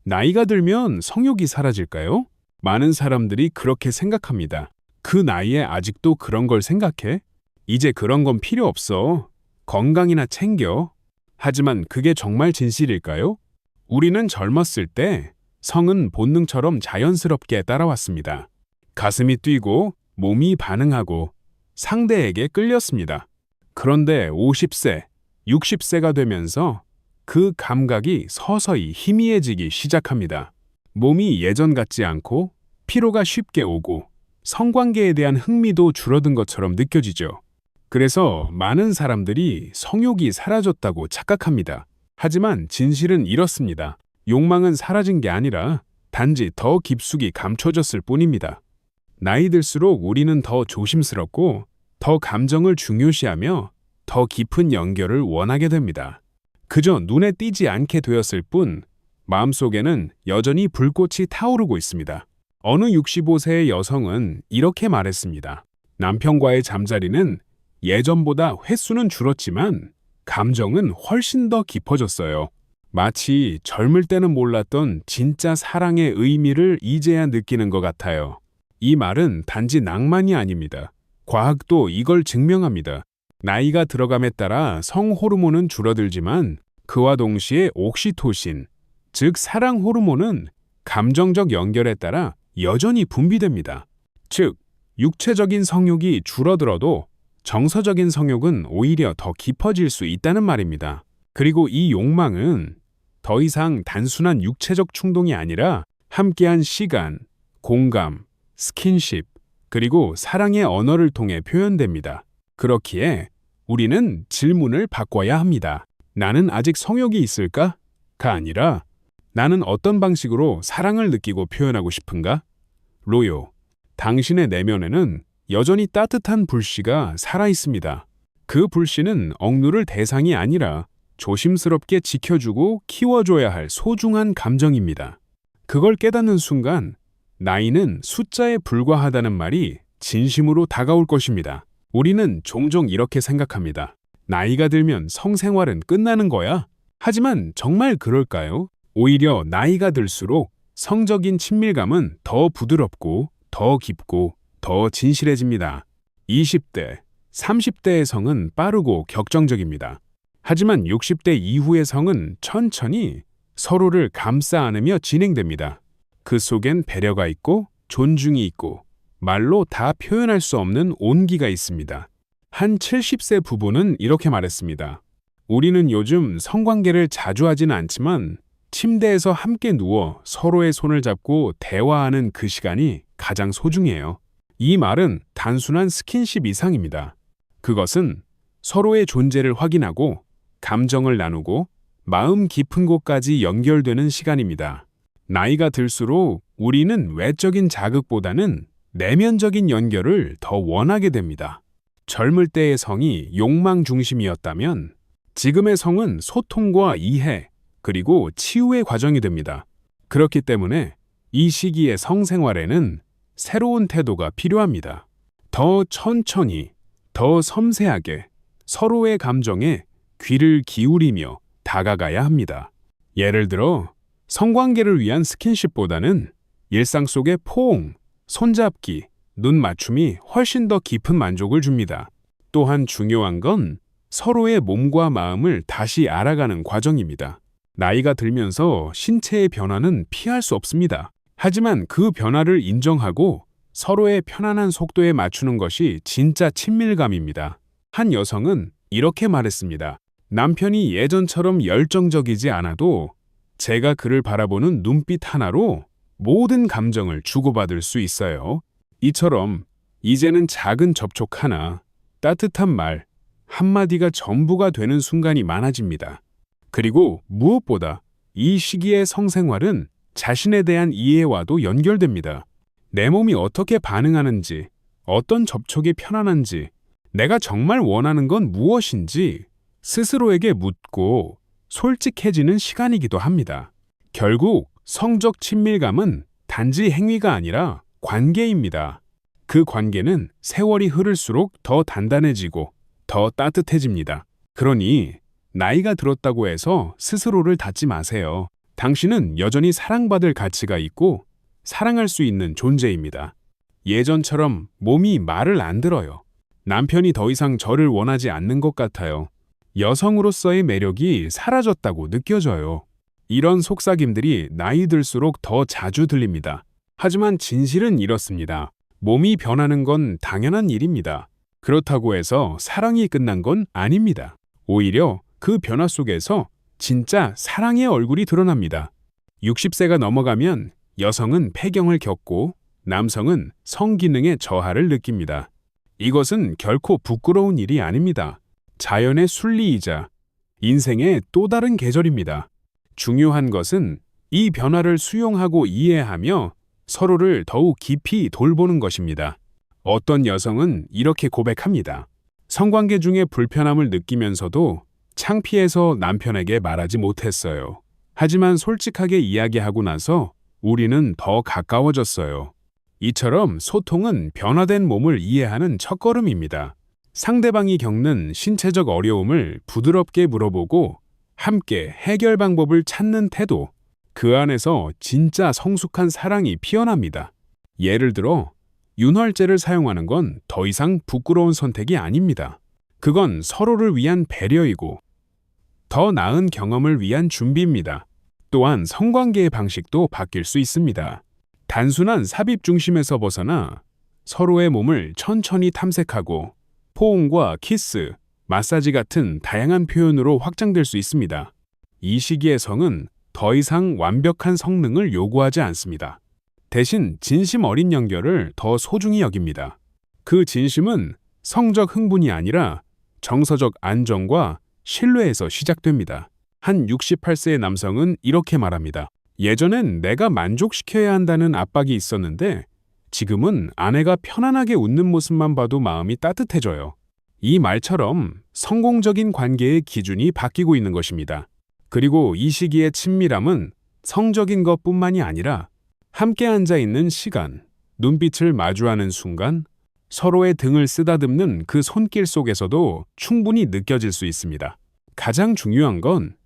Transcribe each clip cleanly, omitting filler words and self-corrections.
나이가 들면 성욕이 사라질까요? 많은 사람들이 그렇게 생각합니다. 그 나이에 아직도 그런 걸 생각해? 이제 그런 건 필요 없어. 건강이나 챙겨. 하지만 그게 정말 진실일까요? 우리는 젊었을 때 성은 본능처럼 자연스럽게 따라왔습니다. 가슴이 뛰고 몸이 반응하고 상대에게 끌렸습니다. 그런데 50세, 60세가 되면서 그 감각이 서서히 희미해지기 시작합니다. 몸이 예전 같지 않고 피로가 쉽게 오고 성관계에 대한 흥미도 줄어든 것처럼 느껴지죠. 그래서 많은 사람들이 성욕이 사라졌다고 착각합니다. 하지만 진실은 이렇습니다. 욕망은 사라진 게 아니라 단지 더 깊숙이 감춰졌을 뿐입니다. 나이 들수록 우리는 더 조심스럽고 더 감정을 중요시하며 더 깊은 연결을 원하게 됩니다. 그저 눈에 띄지 않게 되었을 뿐 마음속에는 여전히 불꽃이 타오르고 있습니다. 어느 65세의 여성은 이렇게 말했습니다. 남편과의 잠자리는 예전보다 횟수는 줄었지만 감정은 훨씬 더 깊어졌어요. 마치 젊을 때는 몰랐던 진짜 사랑의 의미를 이제야 느끼는 것 같아요. 이 말은 단지 낭만이 아닙니다. 과학도 이걸 증명합니다. 나이가 들어감에 따라 성 호르몬은 줄어들지만 그와 동시에 옥시토신, 즉 사랑 호르몬은 감정적 연결에 따라 여전히 분비됩니다. 즉, 육체적인 성욕이 줄어들어도 정서적인 성욕은 오히려 더 깊어질 수 있다는 말입니다. 그리고 이 욕망은 더 이상 단순한 육체적 충동이 아니라 함께한 시간, 공감, 스킨십, 그리고 사랑의 언어를 통해 표현됩니다. 그렇기에 우리는 질문을 바꿔야 합니다. 나는 아직 성욕이 있을까? 가 아니라 나는 어떤 방식으로 사랑을 느끼고 표현하고 싶은가? 로요, 당신의 내면에는 여전히 따뜻한 불씨가 살아있습니다. 그 불씨는 억누를 대상이 아니라 조심스럽게 지켜주고 키워줘야 할 소중한 감정입니다. 그걸 깨닫는 순간 나이는 숫자에 불과하다는 말이 진심으로 다가올 것입니다. 우리는 종종 이렇게 생각합니다. 나이가 들면 성생활은 끝나는 거야? 하지만 정말 그럴까요? 오히려 나이가 들수록 성적인 친밀감은 더 부드럽고 더 깊고 더 진실해집니다. 20대, 30대의 성은 빠르고 격정적입니다. 하지만 60대 이후의 성은 천천히 서로를 감싸 안으며 진행됩니다. 그 속엔 배려가 있고 존중이 있고 말로 다 표현할 수 없는 온기가 있습니다. 한 70세 부부는 이렇게 말했습니다. 우리는 요즘 성관계를 자주 하지는 않지만 침대에서 함께 누워 서로의 손을 잡고 대화하는 그 시간이 가장 소중해요. 이 말은 단순한 스킨십 이상입니다. 그것은 서로의 존재를 확인하고 감정을 나누고 마음 깊은 곳까지 연결되는 시간입니다. 나이가 들수록 우리는 외적인 자극보다는 내면적인 연결을 더 원하게 됩니다. 젊을 때의 성이 욕망 중심이었다면 지금의 성은 소통과 이해, 그리고 치유의 과정이 됩니다. 그렇기 때문에 이 시기의 성생활에는 새로운 태도가 필요합니다. 더 천천히, 더 섬세하게 서로의 감정에 귀를 기울이며 다가가야 합니다. 예를 들어 성관계를 위한 스킨십보다는 일상 속의 포옹, 손잡기, 눈 맞춤이 훨씬 더 깊은 만족을 줍니다. 또한 중요한 건 서로의 몸과 마음을 다시 알아가는 과정입니다. 나이가 들면서 신체의 변화는 피할 수 없습니다. 하지만 그 변화를 인정하고 서로의 편안한 속도에 맞추는 것이 진짜 친밀감입니다. 한 여성은 이렇게 말했습니다. 남편이 예전처럼 열정적이지 않아도 제가 그를 바라보는 눈빛 하나로 모든 감정을 주고받을 수 있어요. 이처럼 이제는 작은 접촉 하나, 따뜻한 말, 한마디가 전부가 되는 순간이 많아집니다. 그리고 무엇보다 이 시기의 성생활은 자신에 대한 이해와도 연결됩니다. 내 몸이 어떻게 반응하는지, 어떤 접촉이 편안한지, 내가 정말 원하는 건 무엇인지 스스로에게 묻고 솔직해지는 시간이기도 합니다. 결국 성적 친밀감은 단지 행위가 아니라 관계입니다. 그 관계는 세월이 흐를수록 더 단단해지고 더 따뜻해집니다. 그러니 나이가 들었다고 해서 스스로를 닫지 마세요. 당신은 여전히 사랑받을 가치가 있고 사랑할 수 있는 존재입니다. 예전처럼 몸이 말을 안 들어요. 남편이 더 이상 저를 원하지 않는 것 같아요. 여성으로서의 매력이 사라졌다고 느껴져요. 이런 속삭임들이 나이 들수록 더 자주 들립니다. 하지만 진실은 이렇습니다. 몸이 변하는 건 당연한 일입니다. 그렇다고 해서 사랑이 끝난 건 아닙니다. 오히려 그 변화 속에서 진짜 사랑의 얼굴이 드러납니다. 60세가 넘어가면 여성은 폐경을 겪고 남성은 성기능의 저하를 느낍니다. 이것은 결코 부끄러운 일이 아닙니다. 자연의 순리이자 인생의 또 다른 계절입니다. 중요한 것은 이 변화를 수용하고 이해하며 서로를 더욱 깊이 돌보는 것입니다. 어떤 여성은 이렇게 고백합니다. 성관계 중에 불편함을 느끼면서도 창피해서 남편에게 말하지 못했어요. 하지만 솔직하게 이야기하고 나서 우리는 더 가까워졌어요. 이처럼 소통은 변화된 몸을 이해하는 첫걸음입니다. 상대방이 겪는 신체적 어려움을 부드럽게 물어보고 함께 해결 방법을 찾는 태도, 그 안에서 진짜 성숙한 사랑이 피어납니다. 예를 들어 윤활제를 사용하는 건 더 이상 부끄러운 선택이 아닙니다. 그건 서로를 위한 배려이고 더 나은 경험을 위한 준비입니다. 또한 성관계의 방식도 바뀔 수 있습니다. 단순한 삽입 중심에서 벗어나 서로의 몸을 천천히 탐색하고 포옹과 키스, 마사지 같은 다양한 표현으로 확장될 수 있습니다. 이 시기의 성은 더 이상 완벽한 성능을 요구하지 않습니다. 대신 진심 어린 연결을 더 소중히 여깁니다. 그 진심은 성적 흥분이 아니라 정서적 안정과 신뢰에서 시작됩니다. 한 68세의 남성은 이렇게 말합니다. 예전엔 내가 만족시켜야 한다는 압박이 있었는데 지금은 아내가 편안하게 웃는 모습만 봐도 마음이 따뜻해져요. 이 말처럼 성공적인 관계의 기준이 바뀌고 있는 것입니다. 그리고 이 시기의 친밀함은 성적인 것뿐만이 아니라 함께 앉아 있는 시간, 눈빛을 마주하는 순간, 서로의 등을 쓰다듬는 그 손길 속에서도 충분히 느껴질 수 있습니다. 가장 중요한 건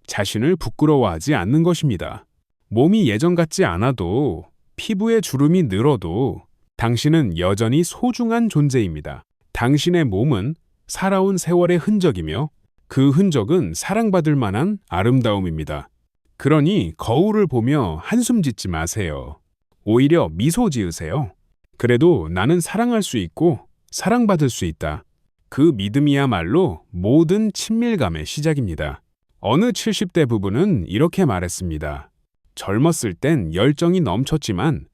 자신을 부끄러워하지 않는 것입니다. 몸이 예전 같지 않아도 피부에 주름이 늘어도 당신은 여전히 소중한 존재입니다. 당신의 몸은 살아온 세월의 흔적이며 그 흔적은 사랑받을 만한 아름다움입니다. 그러니 거울을 보며 한숨 짓지 마세요. 오히려 미소 지으세요. 그래도 나는 사랑할 수 있고 사랑받을 수 있다. 그 믿음이야말로 모든 친밀감의 시작입니다. 어느 70대 부부는 이렇게 말했습니다. 젊었을 땐 열정이 넘쳤지만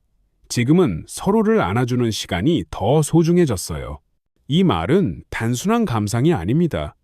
지금은 서로를 안아주는 시간이 더 소중해졌어요. 이 말은 단순한 감상이 아닙니다.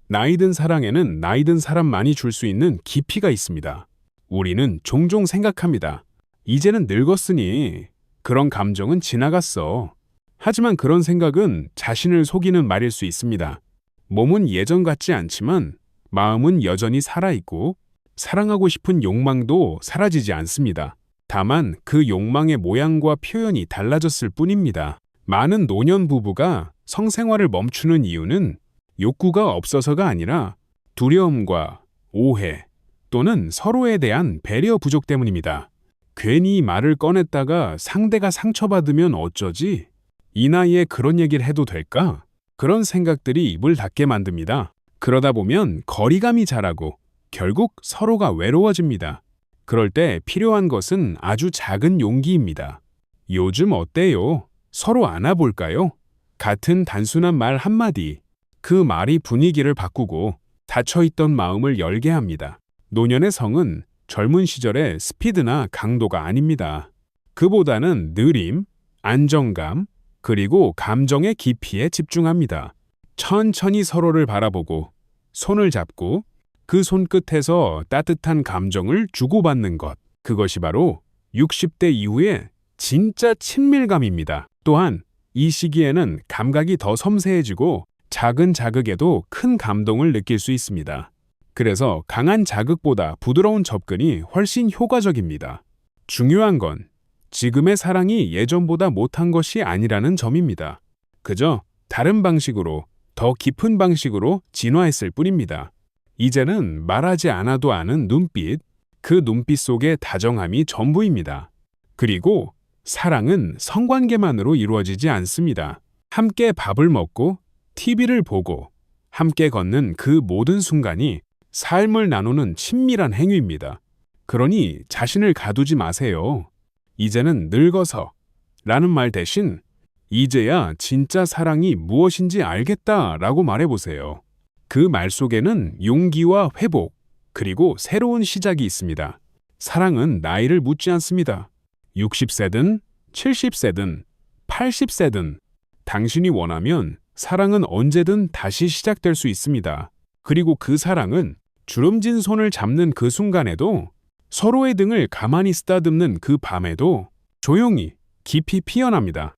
나이든 사랑에는 나이든 사람만이 줄 수 있는 깊이가 있습니다. 우리는 종종 생각합니다. 이제는 늙었으니 그런 감정은 지나갔어. 하지만 그런 생각은 자신을 속이는 말일 수 있습니다. 몸은 예전 같지 않지만 마음은 여전히 살아있고 사랑하고 싶은 욕망도 사라지지 않습니다. 다만 그 욕망의 모양과 표현이 달라졌을 뿐입니다. 많은 노년 부부가 성생활을 멈추는 이유는 욕구가 없어서가 아니라 두려움과 오해 또는 서로에 대한 배려 부족 때문입니다. 괜히 말을 꺼냈다가 상대가 상처받으면 어쩌지? 이 나이에 그런 얘기를 해도 될까? 그런 생각들이 입을 닫게 만듭니다. 그러다 보면 거리감이 자라고 결국 서로가 외로워집니다. 그럴 때 필요한 것은 아주 작은 용기입니다. 요즘 어때요? 서로 안아볼까요? 같은 단순한 말 한마디, 그 말이 분위기를 바꾸고 닫혀있던 마음을 열게 합니다. 노년의 성은 젊은 시절의 스피드나 강도가 아닙니다. 그보다는 느림, 안정감, 그리고 감정의 깊이에 집중합니다. 천천히 서로를 바라보고 손을 잡고 그 손끝에서 따뜻한 감정을 주고받는 것. 그것이 바로 60대 이후의 진짜 친밀감입니다. 또한 이 시기에는 감각이 더 섬세해지고 작은 자극에도 큰 감동을 느낄 수 있습니다. 그래서 강한 자극보다 부드러운 접근이 훨씬 효과적입니다. 중요한 건 지금의 사랑이 예전보다 못한 것이 아니라는 점입니다. 그저 다른 방식으로, 더 깊은 방식으로 진화했을 뿐입니다. 이제는 말하지 않아도 아는 눈빛, 그 눈빛 속의 다정함이 전부입니다. 그리고 사랑은 성관계만으로 이루어지지 않습니다. 함께 밥을 먹고 TV를 보고 함께 걷는 그 모든 순간이 삶을 나누는 친밀한 행위입니다. 그러니 자신을 가두지 마세요. 이제는 늙어서 라는 말 대신 이제야 진짜 사랑이 무엇인지 알겠다라고 말해보세요. 그 말 속에는 용기와 회복, 그리고 새로운 시작이 있습니다. 사랑은 나이를 묻지 않습니다. 60세든 70세든 80세든 당신이 원하면 사랑은 언제든 다시 시작될 수 있습니다. 그리고 그 사랑은 주름진 손을 잡는 그 순간에도 서로의 등을 가만히 쓰다듬는 그 밤에도 조용히 깊이 피어납니다.